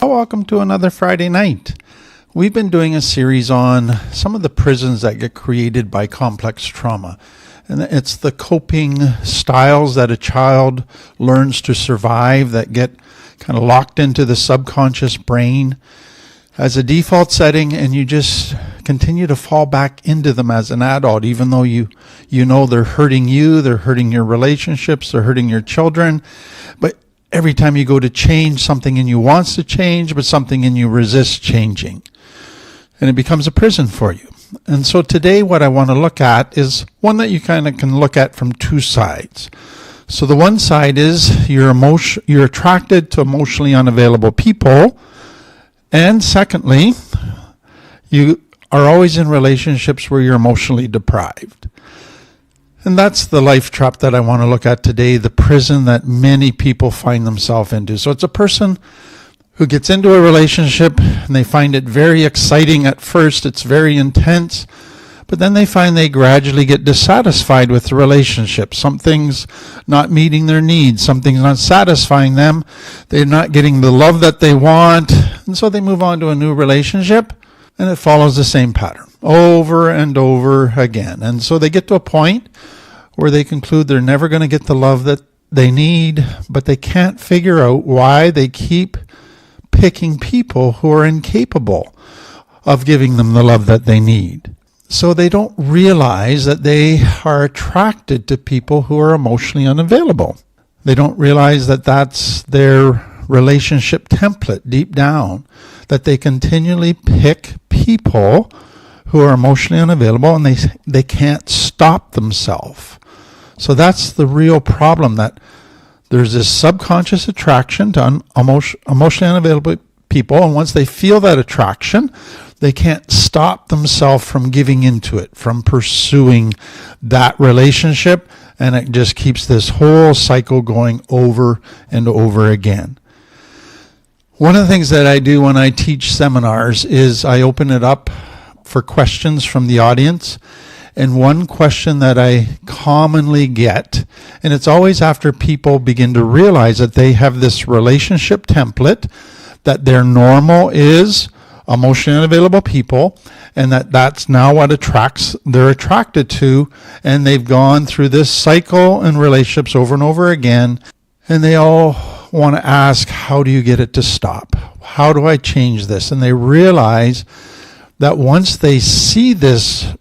Well, welcome to another Friday night. We've been doing a series on some of the prisons that get created by complex trauma. And it's the coping styles that a child learns to survive that get kind of locked into the subconscious brain as a default setting, and you just continue to fall back into them as an adult, even though you know they're hurting you, they're hurting your relationships, they're hurting your children. But every time you go to change, something in you wants to change, but something in you resists changing. And it becomes a prison for you. And so today what I want to look at is one that you kind of can look at from two sides. So the one side is you're attracted to emotionally unavailable people. And secondly, you are always in relationships where you're emotionally deprived. And that's the life trap that I want to look at today, the prison that many people find themselves into. So it's a person who gets into a relationship and they find it very exciting at first, it's very intense, but then they find they gradually get dissatisfied with the relationship. Something's not meeting their needs, something's not satisfying them, they're not getting the love that they want, and so they move on to a new relationship, and it follows the same pattern over and over again. And so they get to a point where they conclude they're never going to get the love that they need, but they can't figure out why they keep picking people who are incapable of giving them the love that they need. So they don't realize that they are attracted to people who are emotionally unavailable. They don't realize that that's their relationship template deep down, that they continually pick people who are emotionally unavailable and they can't stop themselves. So that's the real problem, that there's this subconscious attraction to emotionally unavailable people, and once they feel that attraction, they can't stop themselves from giving into it, from pursuing that relationship, and it just keeps this whole cycle going over and over again. One of the things that I do when I teach seminars is I open it up for questions from the audience. And one question that I commonly get, and it's always after people begin to realize that they have this relationship template, that their normal is emotionally unavailable people, and that's now what they're attracted to, and they've gone through this cycle in relationships over and over again, and they all want to ask, how do you get it to stop? How do I change this? And they realize that once they see this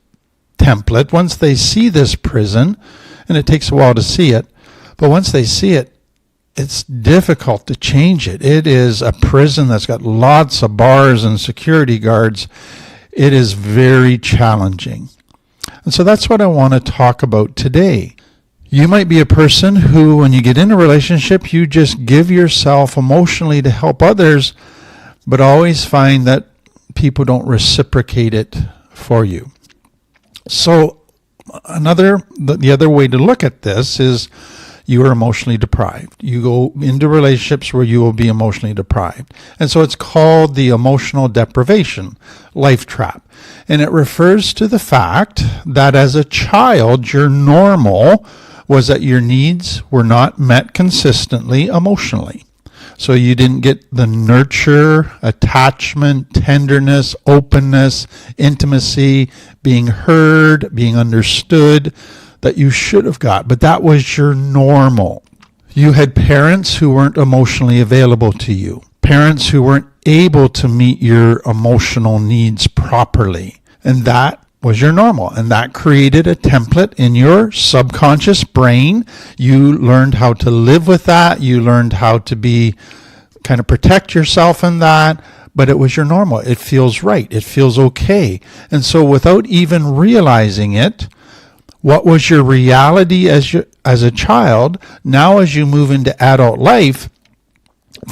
template, once they see this prison, and it takes a while to see it, but once they see it, it's difficult to change it. It is a prison that's got lots of bars and security guards. It is very challenging. And so that's what I want to talk about today. You might be a person who, when you get in a relationship, you just give yourself emotionally to help others, but always find that people don't reciprocate it for you. So the other way to look at this is you are emotionally deprived. You go into relationships where you will be emotionally deprived. And so it's called the emotional deprivation life trap. And it refers to the fact that as a child, your normal was that your needs were not met consistently emotionally. So you didn't get the nurture, attachment, tenderness, openness, intimacy, being heard, being understood that you should have got. But that was your normal. You had parents who weren't emotionally available to you, parents who weren't able to meet your emotional needs properly. And that was your normal. And that created a template in your subconscious brain. You learned how to live with that. You learned how to kind of protect yourself in that. But it was your normal. It feels right. It feels okay. And so without even realizing it, what was your reality as a child, now as you move into adult life,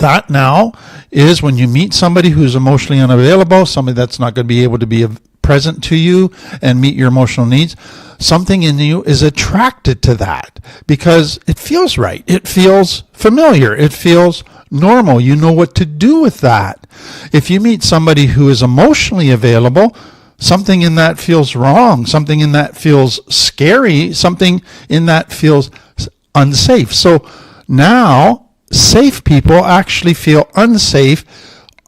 that now is when you meet somebody who's emotionally unavailable, somebody that's not going to be able to be present to you and meet your emotional needs, something in you is attracted to that because it feels right. It feels familiar. It feels normal. You know what to do with that. If you meet somebody who is emotionally available, something in that feels wrong. Something in that feels scary. Something in that feels unsafe. So now safe people actually feel unsafe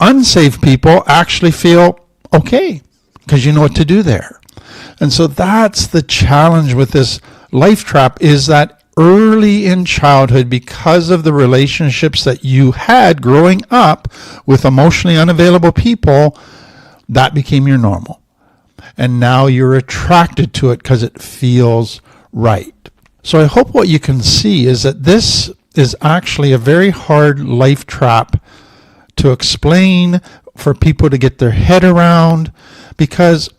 Unsaved people actually feel okay because you know what to do there. And so that's the challenge with this life trap, is that early in childhood, because of the relationships that you had growing up with emotionally unavailable people, that became your normal. And now you're attracted to it because it feels right. So I hope what you can see is that this is actually a very hard life trap to explain, for people to get their head around, because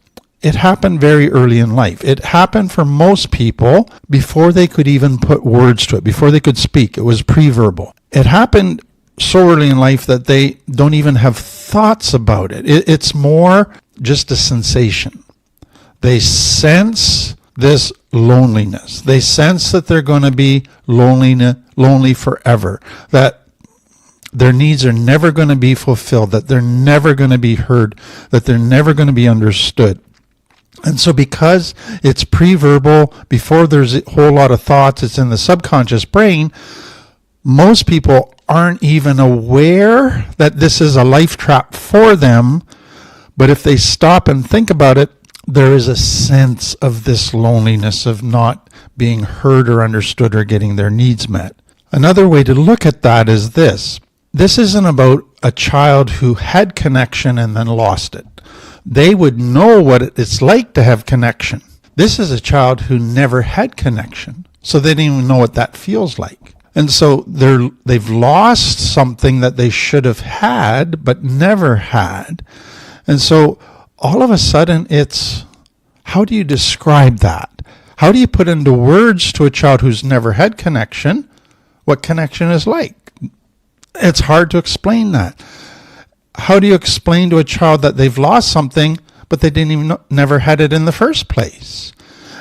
it happened very early in life. It happened for most people before they could even put words to it, before they could speak. It was pre-verbal. It happened so early in life that they don't even have thoughts about it. It's more just a sensation. They sense this loneliness. They sense that they're going to be lonely forever, that their needs are never going to be fulfilled, that they're never going to be heard, that they're never going to be understood. And so because it's pre-verbal, before there's a whole lot of thoughts, it's in the subconscious brain, most people aren't even aware that this is a life trap for them. But if they stop and think about it, there is a sense of this loneliness of not being heard or understood or getting their needs met. Another way to look at that is this. This isn't about a child who had connection and then lost it. They would know what it's like to have connection. This is a child who never had connection, so they didn't even know what that feels like. And so they've lost something that they should have had but never had. And so all of a sudden it's, how do you describe that? How do you put into words to a child who's never had connection what connection is like? It's hard to explain that. How do you explain to a child that they've lost something, but they didn't even never had it in the first place?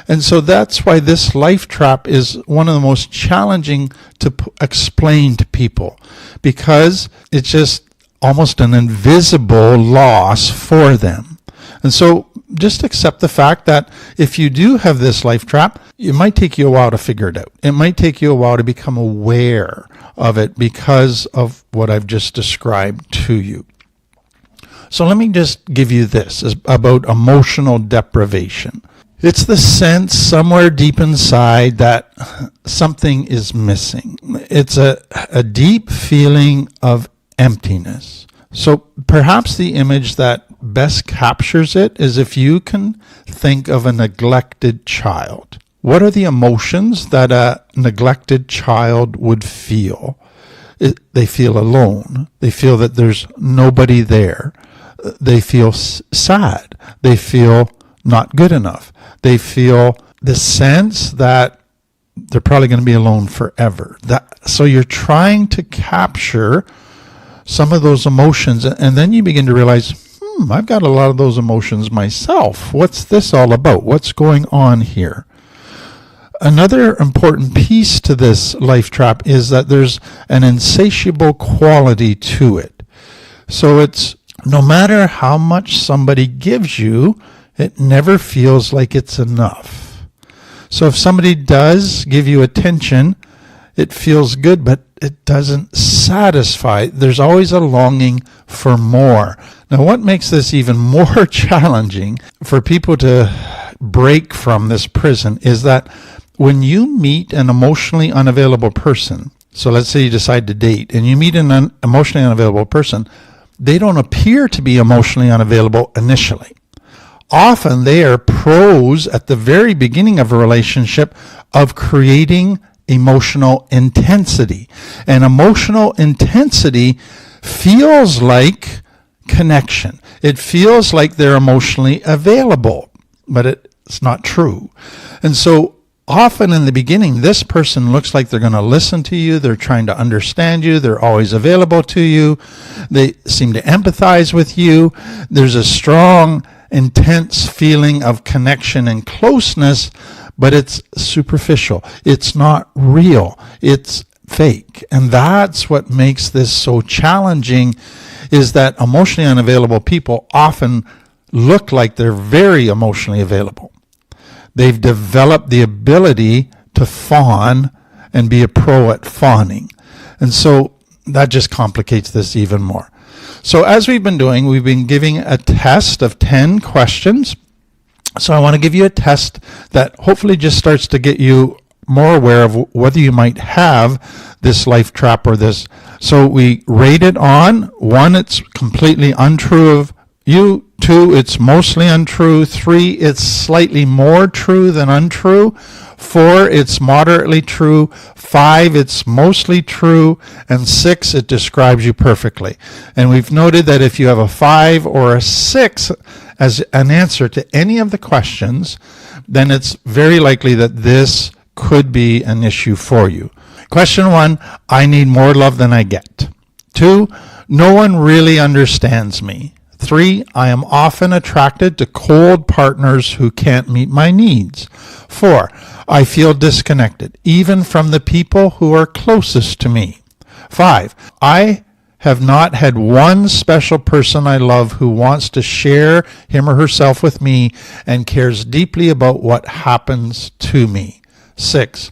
And so that's why this life trap is one of the most challenging to explain to people, because it's just almost an invisible loss for them. And so just accept the fact that if you do have this life trap, it might take you a while to figure it out. It might take you a while to become aware of it because of what I've just described to you. So let me just give you this about emotional deprivation. It's the sense somewhere deep inside that something is missing. It's a deep feeling of emptiness. So perhaps the image that best captures it is if you can think of a neglected child. What are the emotions that a neglected child would feel? They feel alone. They feel that there's nobody there. They feel sad. They feel not good enough. They feel the sense that they're probably going to be alone forever. So you're trying to capture some of those emotions, and then you begin to realize, I've got a lot of those emotions myself. What's this all about? What's going on here? Another important piece to this life trap is that there's an insatiable quality to it. So it's no matter how much somebody gives you, it never feels like it's enough. So if somebody does give you attention, it feels good, but it doesn't satisfy. There's always a longing for more. Now, what makes this even more challenging for people to break from this prison is that when you meet an emotionally unavailable person, so let's say you decide to date and you meet an emotionally unavailable person, they don't appear to be emotionally unavailable initially. Often they are pros at the very beginning of a relationship of creating emotional intensity. And emotional intensity feels like connection. It feels like they're emotionally available, but it's not true. And so often in the beginning, this person looks like they're going to listen to you. They're trying to understand you. They're always available to you. They seem to empathize with you. There's a strong, intense feeling of connection and closeness, but it's superficial. It's not real. It's fake. And that's what makes this so challenging, is that emotionally unavailable people often look like they're very emotionally available. They've developed the ability to fawn and be a pro at fawning. And so that just complicates this even more. So as we've been doing, we've been giving a test of 10 questions. So I want to give you a test that hopefully just starts to get you more aware of whether you might have this life trap or this. So we rate it on 1, it's completely untrue of you. 2, it's mostly untrue. 3, it's slightly more true than untrue. 4, it's moderately true. 5, it's mostly true. And 6, it describes you perfectly. And we've noted that if you have a 5 or a 6 as an answer to any of the questions, then it's very likely that this could be an issue for you. Question 1, I need more love than I get. 2, no one really understands me. 3, I am often attracted to cold partners who can't meet my needs. 4, I feel disconnected, even from the people who are closest to me. 5, I have not had one special person I love who wants to share him or herself with me and cares deeply about what happens to me. 6,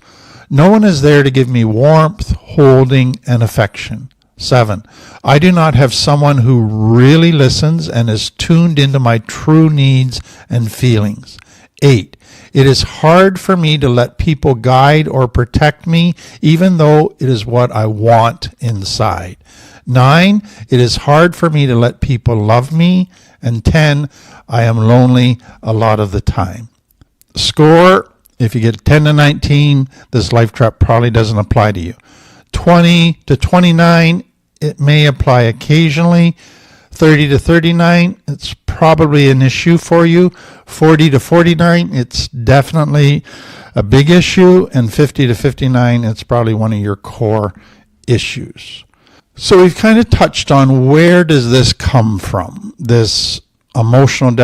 no one is there to give me warmth, holding, and affection. 7, I do not have someone who really listens and is tuned into my true needs and feelings. 8, it is hard for me to let people guide or protect me, even though it is what I want inside. 9, it is hard for me to let people love me. And 10, I am lonely a lot of the time. Score, if you get 10 to 19, this life trap probably doesn't apply to you. 20 to 29, it may apply occasionally. 30 to 39, it's probably an issue for you. 40 to 49, it's definitely a big issue. And 50 to 59, it's probably one of your core issues. So we've kind of touched on where does this come from, this emotional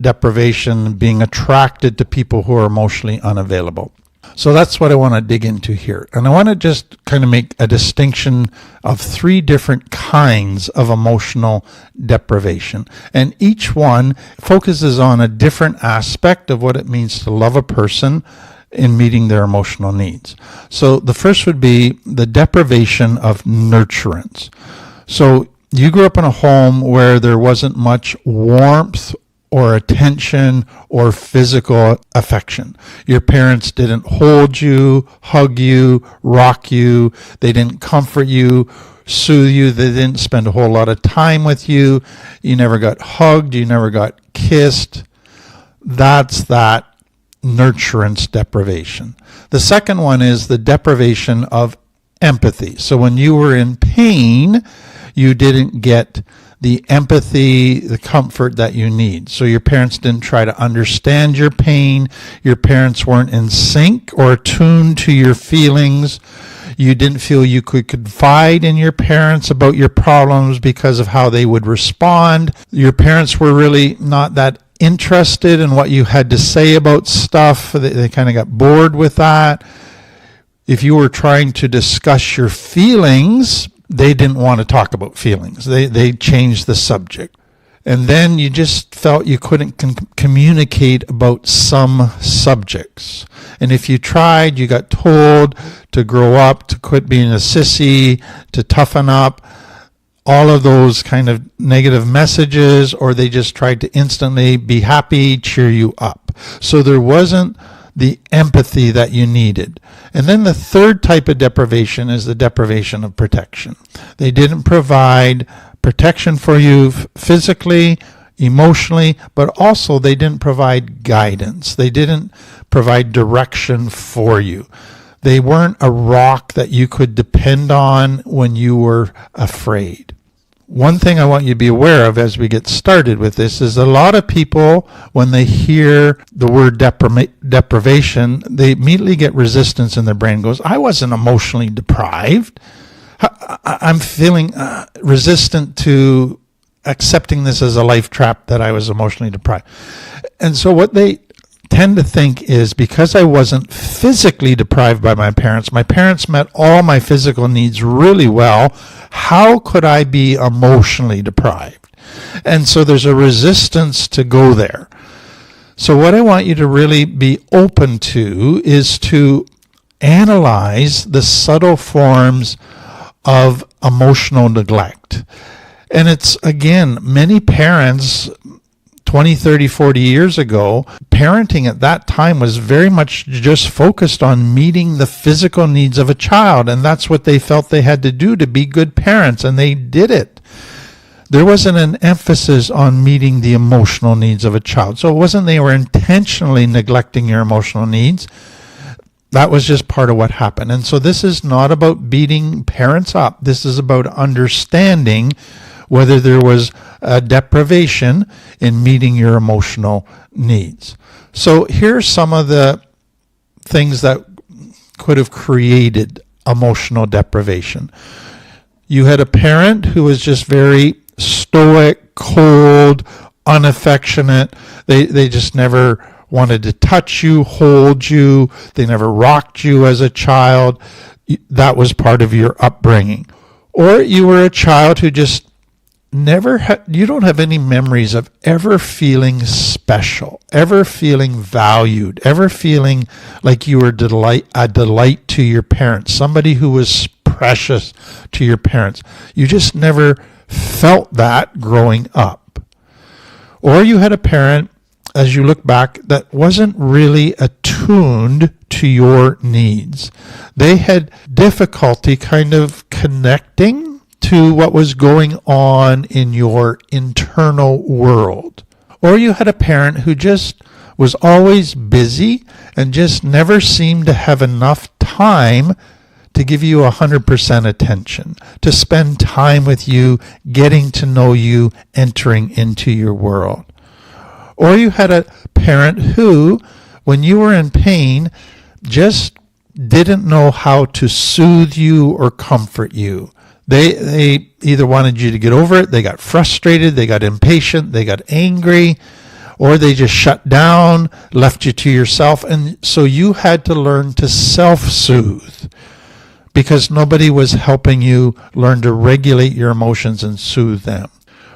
deprivation, being attracted to people who are emotionally unavailable. So that's what I want to dig into here. And I want to just kind of make a distinction of 3 different kinds of emotional deprivation. And each one focuses on a different aspect of what it means to love a person in meeting their emotional needs. So the first would be the deprivation of nurturance. So you grew up in a home where there wasn't much warmth or attention or physical affection. Your parents didn't hold you, hug you, rock you. They didn't comfort you, soothe you. They didn't spend a whole lot of time with you. You never got hugged. You never got kissed. That's that nurturance deprivation. The second one is the deprivation of empathy. So when you were in pain, you didn't get the empathy, the comfort that you need. So your parents didn't try to understand your pain. Your parents weren't in sync or attuned to your feelings. You didn't feel you could confide in your parents about your problems because of how they would respond. Your parents were really not that interested in what you had to say about stuff. They kind of got bored with that. If you were trying to discuss your feelings, they didn't want to talk about feelings. They changed the subject. And then you just felt you couldn't communicate about some subjects. And if you tried, you got told to grow up, to quit being a sissy, to toughen up. All of those kind of negative messages, or they just tried to instantly be happy, cheer you up. So there wasn't the empathy that you needed. And then the third type of deprivation is the deprivation of protection. They didn't provide protection for you physically, emotionally, but also they didn't provide guidance. They didn't provide direction for you. They weren't a rock that you could depend on when you were afraid. One thing I want you to be aware of as we get started with this is a lot of people, when they hear the word deprivation, they immediately get resistance in their brain. Goes, I wasn't emotionally deprived. I'm feeling resistant to accepting this as a life trap that I was emotionally deprived. And so what they tend to think is, because I wasn't physically deprived by my parents met all my physical needs really well, how could I be emotionally deprived? And so there's a resistance to go there. So what I want you to really be open to is to analyze the subtle forms of emotional neglect. And it's, again, many parents 20, 30, 40 years ago, parenting at that time was very much just focused on meeting the physical needs of a child. And that's what they felt they had to do to be good parents. And they did it. There wasn't an emphasis on meeting the emotional needs of a child. So it wasn't they were intentionally neglecting your emotional needs. That was just part of what happened. And so this is not about beating parents up. This is about understanding whether there was a deprivation in meeting your emotional needs. So here's some of the things that could have created emotional deprivation. You had a parent who was just very stoic, cold, unaffectionate. They just never wanted to touch you, hold you. They never rocked you as a child. That was part of your upbringing. Or you were a child who just you don't have any memories of ever feeling special, ever feeling valued, ever feeling like you were a delight to your parents, somebody who was precious to your parents. You just never felt that growing up. Or you had a parent, as you look back, that wasn't really attuned to your needs. They had difficulty kind of connecting to what was going on in your internal world. Or you had a parent who just was always busy and just never seemed to have enough time to give you 100% attention, to spend time with you, getting to know you, entering into your world. Or you had a parent who, when you were in pain, just didn't know how to soothe you or comfort you. They either wanted you to get over it, they got frustrated, they got impatient, they got angry, or they just shut down, left you to yourself. And so you had to learn to self-soothe because nobody was helping you learn to regulate your emotions and soothe them.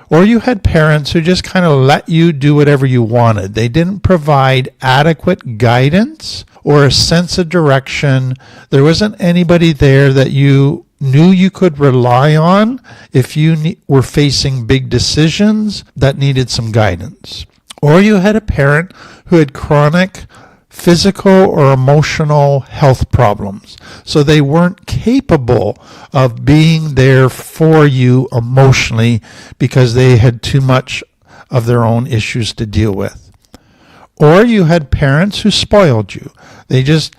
Or you had parents who just kind of let you do whatever you wanted. They didn't provide adequate guidance or a sense of direction. There wasn't anybody there that you knew you could rely on if you were facing big decisions that needed some guidance. Or you had a parent who had chronic physical or emotional health problems. So they weren't capable of being there for you emotionally because they had too much of their own issues to deal with. Or you had parents who spoiled you. They just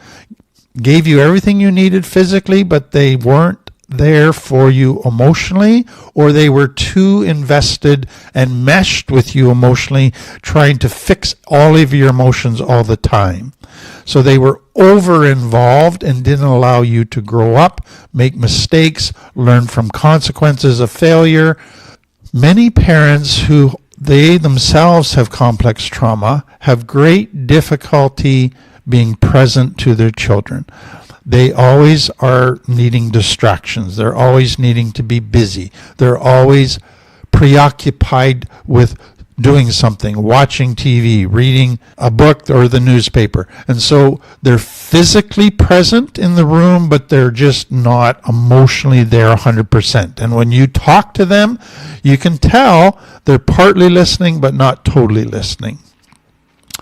gave you everything you needed physically, but they weren't there for you emotionally, or they were too invested and meshed with you emotionally, trying to fix all of your emotions all the time. So they were over involved and didn't allow you to grow up, make mistakes, learn from consequences of failure. Many parents who they themselves have complex trauma have great difficulty being present to their children. They always are needing distractions. They're always needing to be busy. They're always preoccupied with doing something, watching TV, reading a book or the newspaper. And so they're physically present in the room, but they're just not emotionally there 100%. And when you talk to them, you can tell they're partly listening, but not totally listening.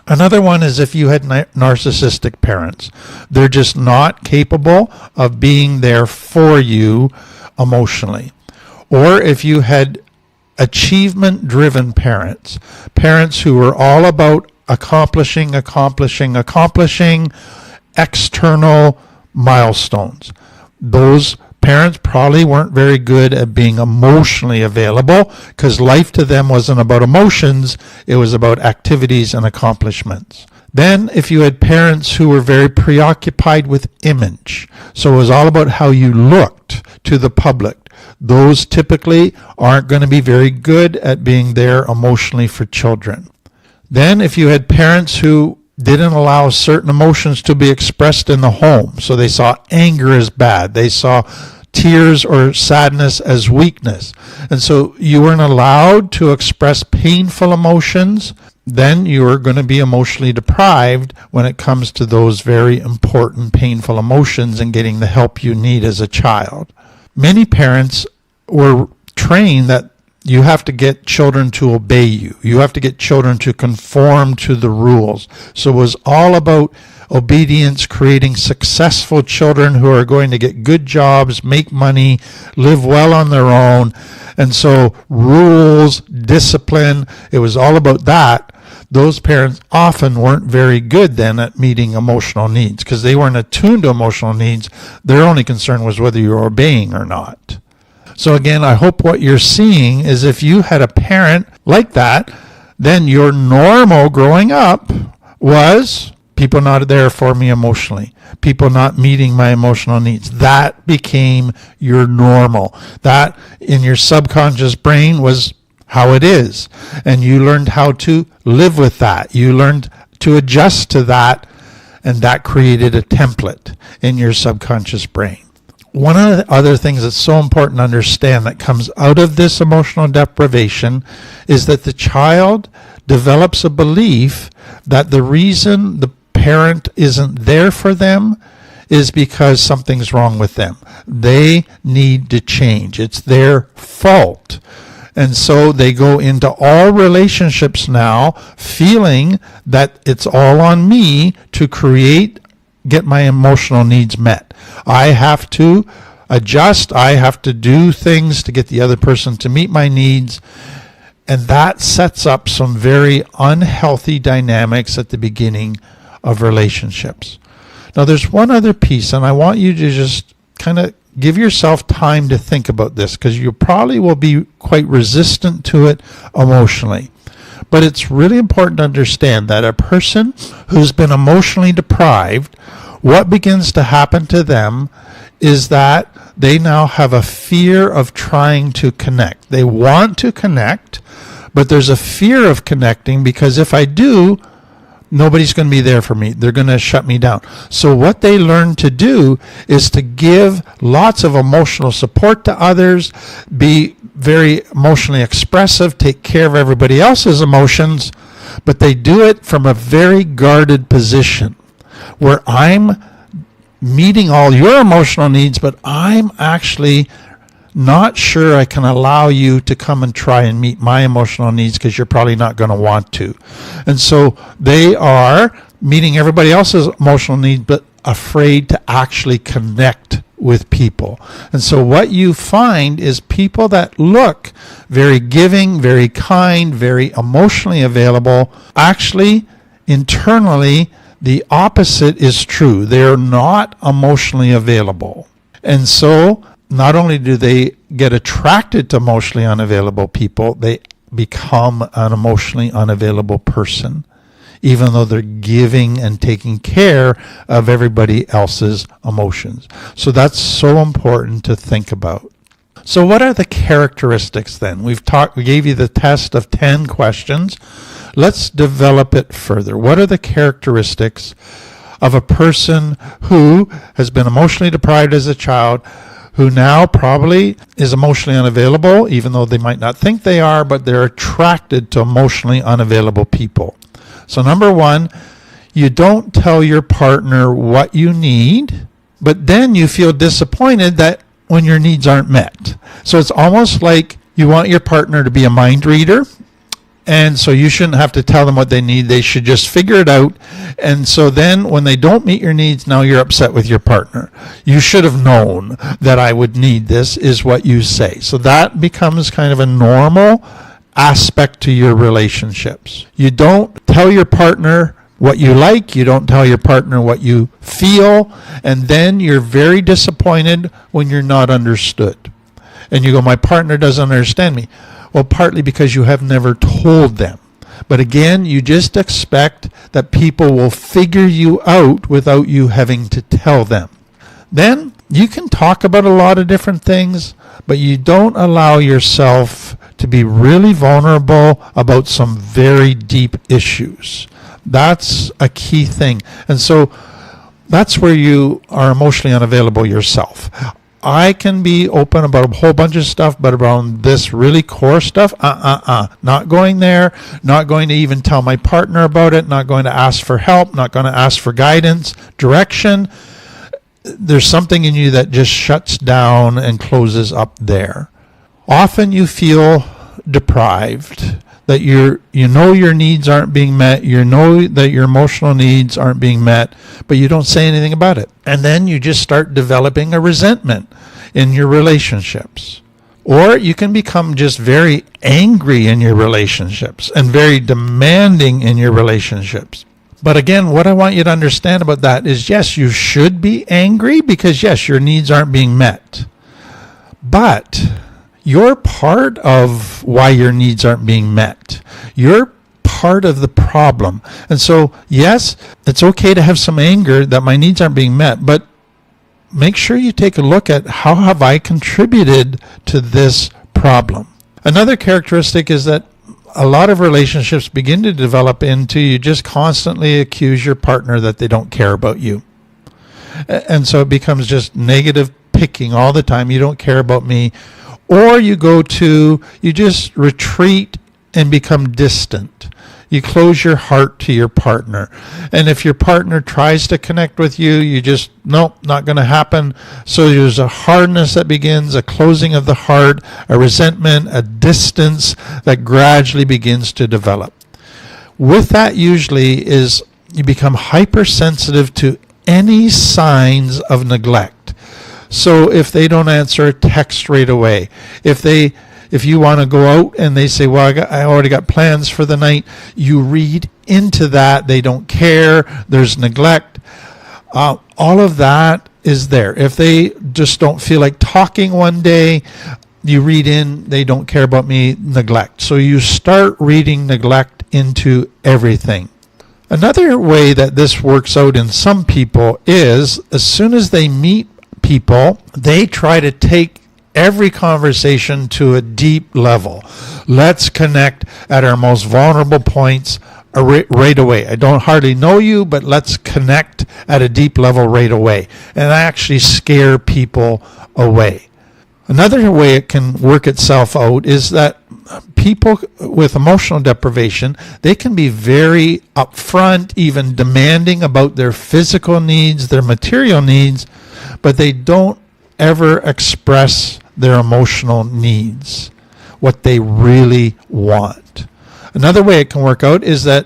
Another one is if you had narcissistic parents. They're just not capable of being there for you emotionally. Or if you had achievement-driven parents, parents who were all about accomplishing external milestones. Those parents probably weren't very good at being emotionally available because life to them wasn't about emotions, it was about activities and accomplishments. Then if you had parents who were very preoccupied with image, so it was all about how you looked to the public, those typically aren't going to be very good at being there emotionally for children. Then if you had parents who didn't allow certain emotions to be expressed in the home. So they saw anger as bad. They saw tears or sadness as weakness. And so you weren't allowed to express painful emotions. Then you are going to be emotionally deprived when it comes to those very important painful emotions and getting the help you need as a child. Many parents were trained that You have to get children to obey you. You have to get children to conform to the rules. So it was all about obedience, creating successful children who are going to get good jobs, make money, live well on their own. And so rules, discipline, it was all about that. Those parents often weren't very good then at meeting emotional needs because they weren't attuned to emotional needs. Their only concern was whether you were obeying or not. So again, I hope what you're seeing is if you had a parent like that, then your normal growing up was people not there for me emotionally, people not meeting my emotional needs. That became your normal. That in your subconscious brain was how it is. And you learned how to live with that. You learned to adjust to that, and that created a template in your subconscious brain. One of the other things that's so important to understand that comes out of this emotional deprivation is that the child develops a belief that the reason the parent isn't there for them is because something's wrong with them. They need to change. It's their fault. And so they go into all relationships now feeling that it's all on me to get my emotional needs met. I have to adjust. I have to do things to get the other person to meet my needs. And that sets up some very unhealthy dynamics at the beginning of relationships. Now, there's one other piece, and I want you to just kind of give yourself time to think about this because you probably will be quite resistant to it emotionally. But it's really important to understand that a person who's been emotionally deprived, what begins to happen to them is that they now have a fear of trying to connect. They want to connect, but there's a fear of connecting because if I do, nobody's going to be there for me. They're going to shut me down. So what they learn to do is to give lots of emotional support to others, be very emotionally expressive, take care of everybody else's emotions, but they do it from a very guarded position where I'm meeting all your emotional needs, but I'm actually not sure I can allow you to come and try and meet my emotional needs because you're probably not going to want to. And so they are meeting everybody else's emotional needs, but afraid to actually connect with people. And so what you find is people that look very giving, very kind, very emotionally available, actually internally the opposite is true. They're not emotionally available. And so not only do they get attracted to emotionally unavailable people, they become an emotionally unavailable person, even though they're giving and taking care of everybody else's emotions. So that's so important to think about. So what are the characteristics then? We gave you the test of 10 questions. Let's develop it further. What are the characteristics of a person who has been emotionally deprived as a child, who now probably is emotionally unavailable, even though they might not think they are, but they're attracted to emotionally unavailable people? So number one, you don't tell your partner what you need, but then you feel disappointed that when your needs aren't met. So it's almost like you want your partner to be a mind reader, and so you shouldn't have to tell them what they need. They should just figure it out. And so then when they don't meet your needs, now you're upset with your partner. You should have known that I would need this, is what you say. So that becomes kind of a normal aspect to your relationships. You don't tell your partner what you like. You don't tell your partner what you feel. And then you're very disappointed when you're not understood. And you go, my partner doesn't understand me. Well, partly because you have never told them. But again, you just expect that people will figure you out without you having to tell them. Then you can talk about a lot of different things, but you don't allow yourself to be really vulnerable about some very deep issues. That's a key thing. And so that's where you are emotionally unavailable yourself. I can be open about a whole bunch of stuff, but around this really core stuff, not going there, not going to even tell my partner about it, not going to ask for help, not going to ask for guidance, direction. There's something in you that just shuts down and closes up there. Often you feel deprived, that you know your needs aren't being met, you know that your emotional needs aren't being met, but you don't say anything about it. And then you just start developing a resentment in your relationships. Or you can become just very angry in your relationships and very demanding in your relationships. But again, what I want you to understand about that is, yes, you should be angry because, yes, your needs aren't being met. But you're part of why your needs aren't being met. You're part of the problem. And so, yes, it's okay to have some anger that my needs aren't being met, but make sure you take a look at how have I contributed to this problem. Another characteristic is that a lot of relationships begin to develop into you just constantly accuse your partner that they don't care about you. And so it becomes just negative picking all the time. You don't care about me. Or you just retreat and become distant. You close your heart to your partner. And if your partner tries to connect with you, you just, nope, not going to happen. So there's a hardness that begins, a closing of the heart, a resentment, a distance that gradually begins to develop. With that usually is you become hypersensitive to any signs of neglect. So if they don't answer a text right away, if you want to go out and they say, well, I already got plans for the night, you read into that. They don't care. There's neglect. All of that is there. If they just don't feel like talking one day, you read in, they don't care about me, neglect. So you start reading neglect into everything. Another way that this works out in some people is as soon as they meet people, they try to take every conversation to a deep level. Let's connect at our most vulnerable points right away. I don't hardly know you, but let's connect at a deep level right away. And actually scare people away. Another way it can work itself out is that people with emotional deprivation, they can be very upfront, even demanding about their physical needs, their material needs, but they don't ever express their emotional needs, what they really want. Another way it can work out is that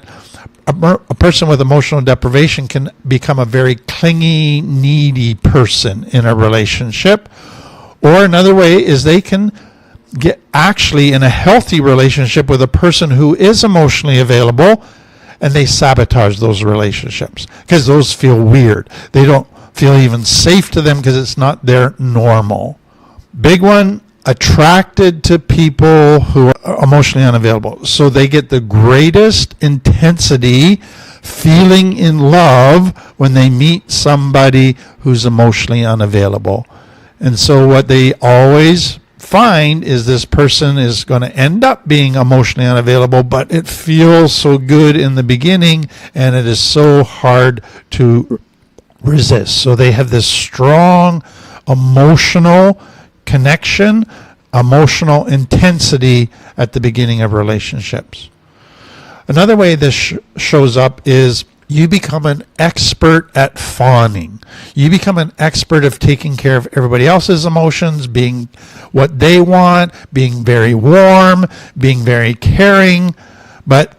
a person with emotional deprivation can become a very clingy, needy person in a relationship. Or another way is they can get actually in a healthy relationship with a person who is emotionally available, and they sabotage those relationships because those feel weird. They don't feel even safe to them because it's not their normal. Big one, attracted to people who are emotionally unavailable. So they get the greatest intensity, feeling in love when they meet somebody who's emotionally unavailable. And so what they always find is this person is going to end up being emotionally unavailable, but it feels so good in the beginning and it is so hard to resist. So they have this strong emotional connection, emotional intensity at the beginning of relationships. Another way this shows up is you become an expert at fawning. You become an expert of taking care of everybody else's emotions, being what they want, being very warm, being very caring, but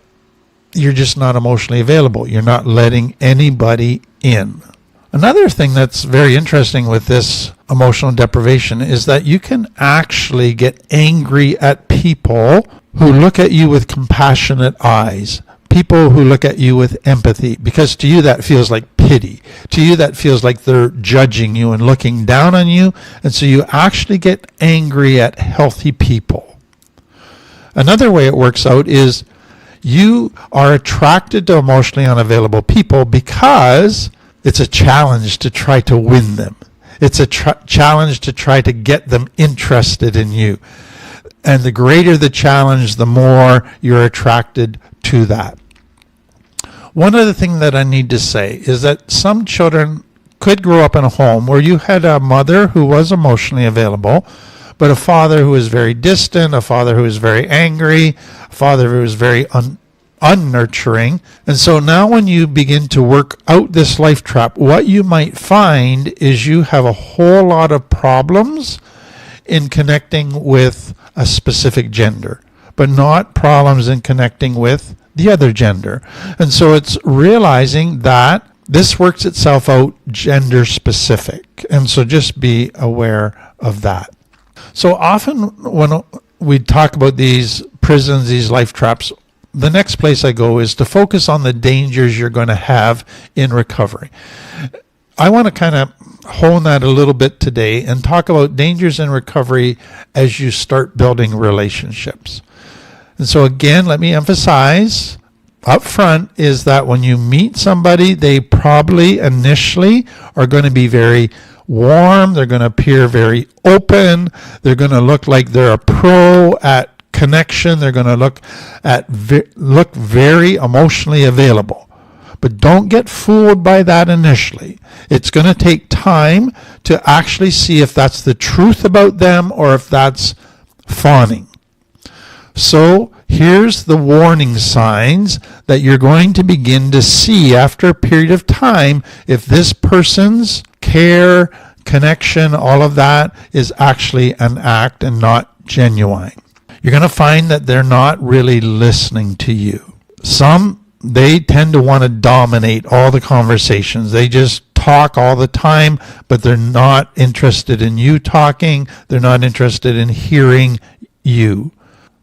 you're just not emotionally available. You're not letting anybody in. Another thing that's very interesting with this emotional deprivation is that you can actually get angry at people who look at you with compassionate eyes, people who look at you with empathy, because to you that feels like pity. To you that feels like they're judging you and looking down on you, and so you actually get angry at healthy people. Another way it works out is you are attracted to emotionally unavailable people because it's a challenge to try to win them. It's a challenge to try to get them interested in you. And the greater the challenge, the more you're attracted to that. One other thing that I need to say is that some children could grow up in a home where you had a mother who was emotionally available, but a father who was very distant, a father who was very angry, a father who was very unnurturing. And so now when you begin to work out this life trap, what you might find is you have a whole lot of problems in connecting with a specific gender. but not problems in connecting with the other gender. And so it's realizing that this works itself out gender specific. And so just be aware of that. So often when we talk about these prisons, these life traps, the next place I go is to focus on the dangers you're going to have in recovery. I want to kind of hone that a little bit today and talk about dangers in recovery as you start building relationships. And so again, let me emphasize up front is that when you meet somebody, they probably initially are going to be very warm. They're going to appear very open. They're going to look like they're a pro at connection. They're going to look very emotionally available. But don't get fooled by that initially. It's going to take time to actually see if that's the truth about them or if that's fawning. So here's the warning signs that you're going to begin to see after a period of time if this person's care, connection, all of that is actually an act and not genuine. You're going to find that they're not really listening to you. They tend to want to dominate all the conversations. They just talk all the time, but they're not interested in you talking. They're not interested in hearing you.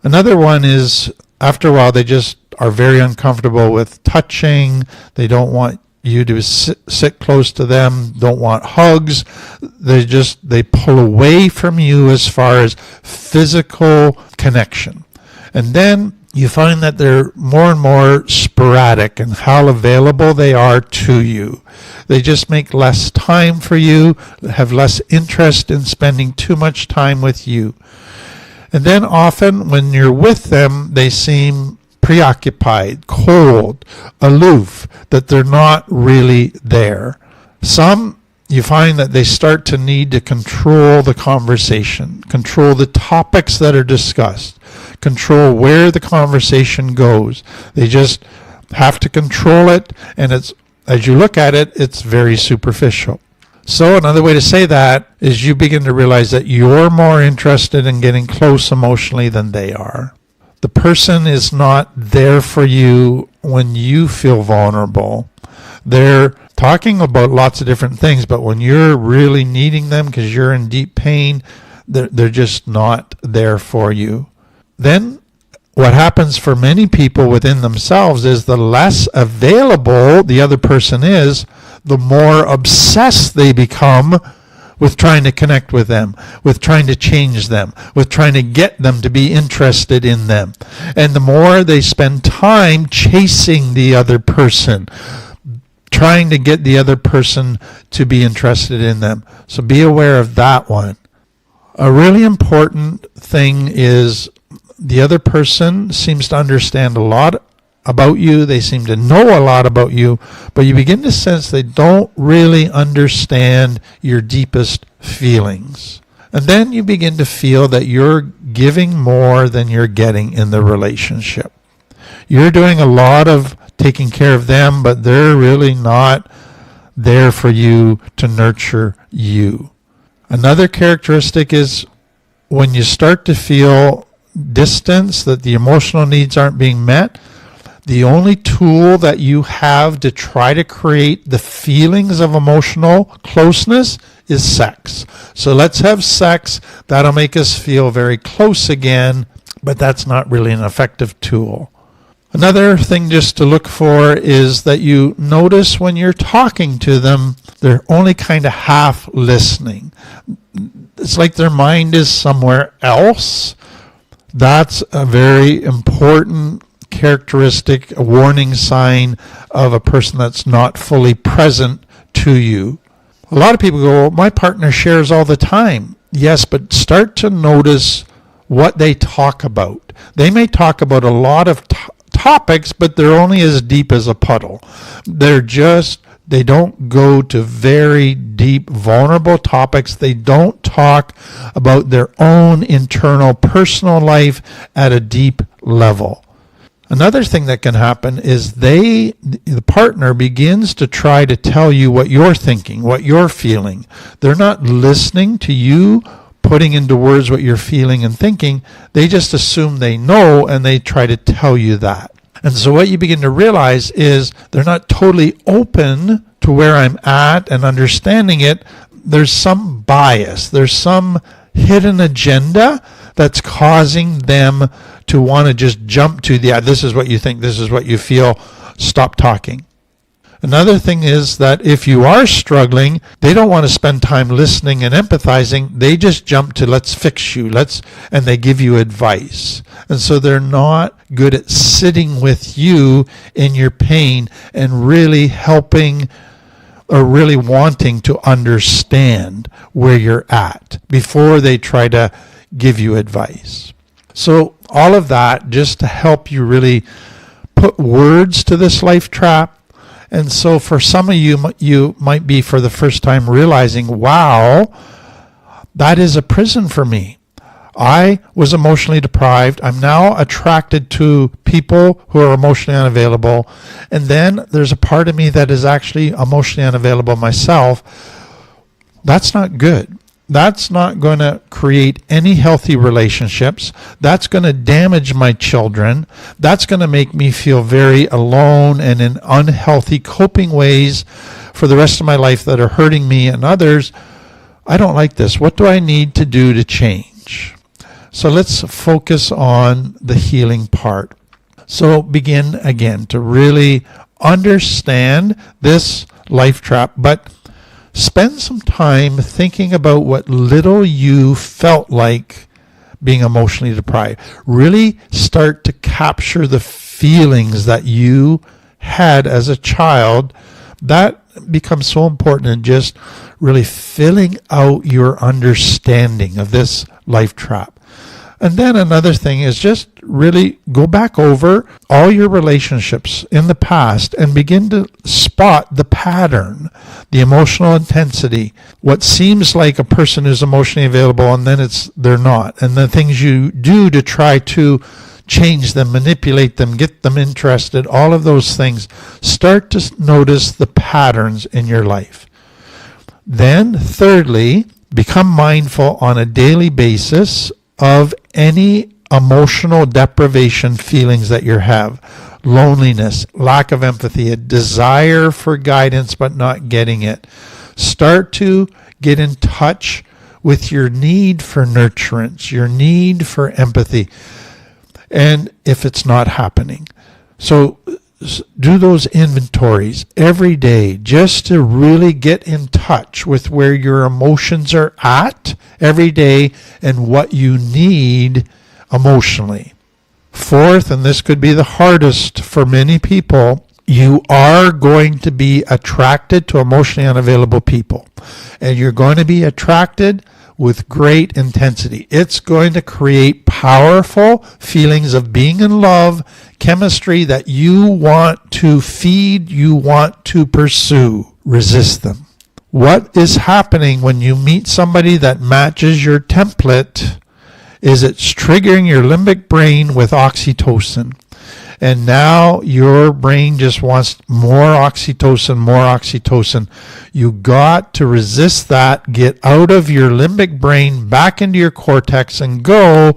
Another one is, after a while, they just are very uncomfortable with touching. They don't want you to sit close to them, don't want hugs. They pull away from you as far as physical connection. And then you find that they're more and more sporadic in how available they are to you. They just make less time for you, have less interest in spending too much time with you. And then often when you're with them, they seem preoccupied, cold, aloof, that they're not really there. Some, you find that they start to need to control the conversation, control the topics that are discussed, control where the conversation goes. They just have to control it, and as you look at it, it's very superficial. So another way to say that is you begin to realize that you're more interested in getting close emotionally than they are. The person is not there for you when you feel vulnerable. They're talking about lots of different things, but when you're really needing them because you're in deep pain, they're just not there for you. Then what happens for many people within themselves is the less available the other person is, the more obsessed they become with trying to connect with them, with trying to change them, with trying to get them to be interested in them. And the more they spend time chasing the other person, trying to get the other person to be interested in them. So be aware of that one. A really important thing is the other person seems to understand a lot about you. They seem to know a lot about you, but you begin to sense they don't really understand your deepest feelings. And then you begin to feel that you're giving more than you're getting in the relationship. You're doing a lot of taking care of them, but they're really not there for you to nurture you. Another characteristic is when you start to feel distance, that the emotional needs aren't being met, the only tool that you have to try to create the feelings of emotional closeness is sex. So let's have sex. That'll make us feel very close again, but that's not really an effective tool. Another thing just to look for is that you notice when you're talking to them, they're only kind of half listening. It's like their mind is somewhere else. That's a very important characteristic, a warning sign of a person that's not fully present to you. A lot of people go, well, my partner shares all the time. Yes, but start to notice what they talk about. They may talk about a lot of topics, but they're only as deep as a puddle. They don't go to very deep, vulnerable topics. They don't talk about their own internal personal life at a deep level. Another thing that can happen is the partner begins to try to tell you what you're thinking, what you're feeling. They're not listening to you, but they're trying to putting into words what you're feeling and thinking. They just assume they know, and they try to tell you that. And so what you begin to realize is they're not totally open to where I'm at and understanding it. There's some bias. There's some hidden agenda that's causing them to want to just jump to this is what you think, this is what you feel, stop talking. Another thing is that if you are struggling, they don't want to spend time listening and empathizing. They just jump to let's fix you, and they give you advice. And so they're not good at sitting with you in your pain and really helping or really wanting to understand where you're at before they try to give you advice. So all of that just to help you really put words to this life trap. And so for some of you, you might be for the first time realizing, wow, that is a prison for me. I was emotionally deprived. I'm now attracted to people who are emotionally unavailable. And then there's a part of me that is actually emotionally unavailable myself. That's not good. That's not going to create any healthy relationships. That's going to damage my children. That's going to make me feel very alone and in unhealthy coping ways for the rest of my life that are hurting me and others. I don't like this. What do I need to do to change? So let's focus on the healing part. So begin again to really understand this life trap, but spend some time thinking about what little you felt like being emotionally deprived. Really start to capture the feelings that you had as a child. That becomes so important in just really filling out your understanding of this life trap. And then another thing is just really go back over all your relationships in the past and begin to spot the pattern, the emotional intensity, what seems like a person is emotionally available and then they're not, and the things you do to try to change them, manipulate them, get them interested, all of those things. Start to notice the patterns in your life. Then, thirdly, become mindful on a daily basis of any emotional deprivation feelings that you have. Loneliness, lack of empathy, a desire for guidance but not getting it. Start to get in touch with your need for nurturance, your need for empathy, and if it's not happening. So do those inventories every day just to really get in touch with where your emotions are at every day and what you need emotionally. Fourth, and this could be the hardest for many people, you are going to be attracted to emotionally unavailable people. And you're going to be attracted with great intensity. It's going to create powerful feelings of being in love, chemistry that you want to feed, you want to pursue. Resist them. What is happening when you meet somebody that matches your template is it's triggering your limbic brain with oxytocin. And now your brain just wants more oxytocin, more oxytocin. You got to resist that, get out of your limbic brain, back into your cortex and go.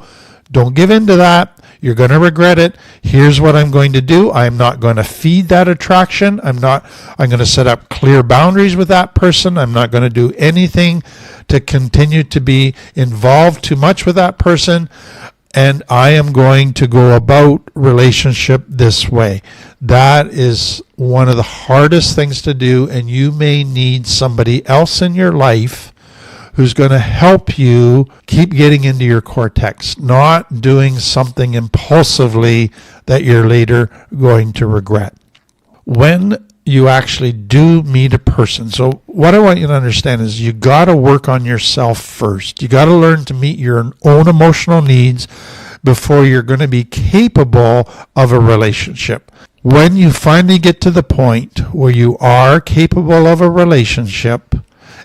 Don't give in to that. You're going to regret it. Here's what I'm going to do. I'm not going to feed that attraction. I'm going to set up clear boundaries with that person. I'm not going to do anything to continue to be involved too much with that person. And I am going to go about relationship this way. That is one of the hardest things to do, and you may need somebody else in your life who's going to help you keep getting into your cortex, not doing something impulsively that you're later going to regret. When you actually do meet a person, so what I want you to understand is you got to work on yourself first. You got to learn to meet your own emotional needs before you're going to be capable of a relationship. When you finally get to the point where you are capable of a relationship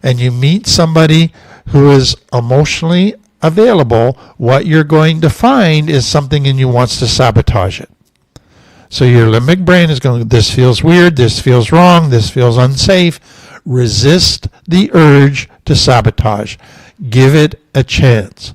and you meet somebody who is emotionally available, what you're going to find is something in you wants to sabotage it. So your limbic brain is going, this feels weird, this feels wrong, this feels unsafe. Resist the urge to sabotage. Give it a chance.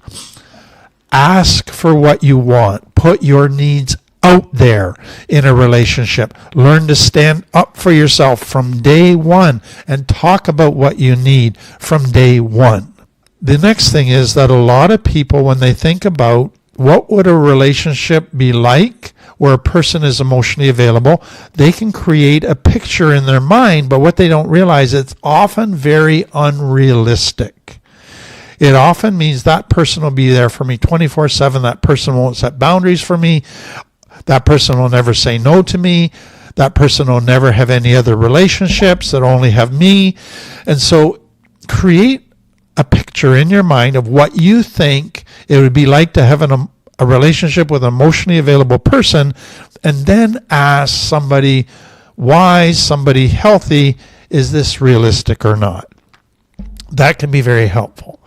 Ask for what you want. Put your needs out there in a relationship. Learn to stand up for yourself from day one and talk about what you need from day one. The next thing is that a lot of people, when they think about what would a relationship be like where a person is emotionally available, they can create a picture in their mind, but what they don't realize, it's often very unrealistic. It often means that person will be there for me 24/7. That person won't set boundaries for me. That person will never say no to me. That person will never have any other relationships that only have me. And so create a picture in your mind of what you think it would be like to have a relationship with an emotionally available person, and then ask somebody wise, somebody healthy, is this realistic or not? That can be very helpful.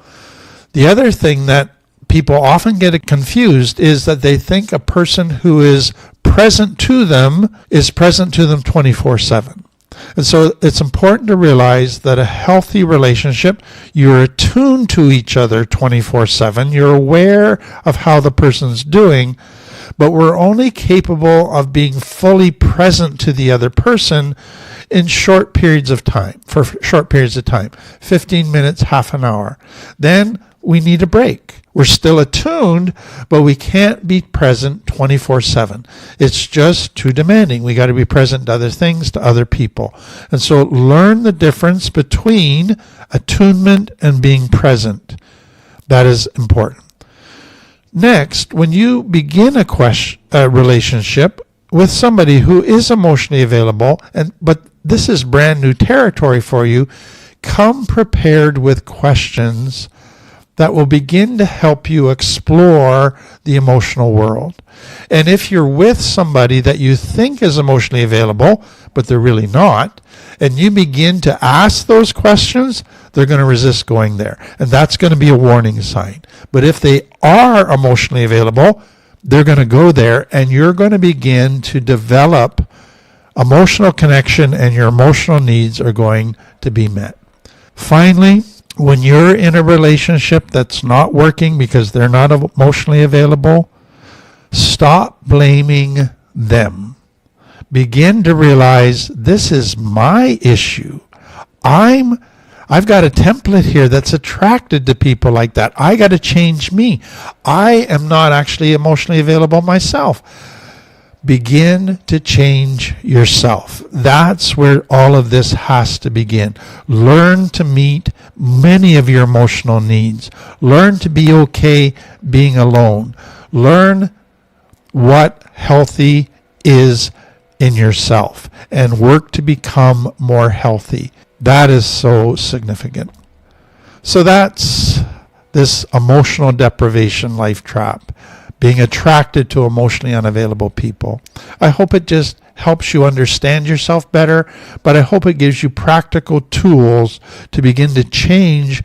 The other thing that people often get confused is that they think a person who is present to them is present to them 24/7. And so it's important to realize that a healthy relationship, you're attuned to each other 24/7. You're aware of how the person's doing, but we're only capable of being fully present to the other person in short periods of time, 15 minutes, half an hour. Then we need a break. We're still attuned, but we can't be present 24/7. It's just too demanding. We got to be present to other things, to other people. And so learn the difference between attunement and being present. That is important. Next, when you begin a relationship with somebody who is emotionally available, but this is brand new territory for you, come prepared with questions that will begin to help you explore the emotional world. And if you're with somebody that you think is emotionally available, but they're really not, and you begin to ask those questions, they're going to resist going there. And that's going to be a warning sign. But if they are emotionally available, they're going to go there, and you're going to begin to develop emotional connection, and your emotional needs are going to be met. Finally, when you're in a relationship that's not working because they're not emotionally available, stop blaming them. Begin to realize this is my issue. I've got a template here that's attracted to people like that. I got to change me. I am not actually emotionally available myself. Begin to change yourself. That's where all of this has to begin. Learn to meet many of your emotional needs. Learn to be okay being alone. Learn what healthy is in yourself and work to become more healthy. That is so significant. So that's this emotional deprivation life trap. Being attracted to emotionally unavailable people. I hope it just helps you understand yourself better, but I hope it gives you practical tools to begin to change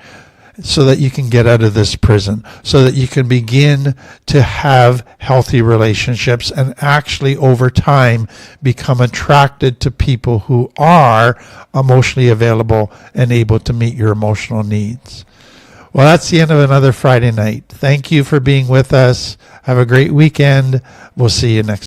so that you can get out of this prison, so that you can begin to have healthy relationships and actually over time become attracted to people who are emotionally available and able to meet your emotional needs. Well, that's the end of another Friday night. Thank you for being with us. Have a great weekend. We'll see you next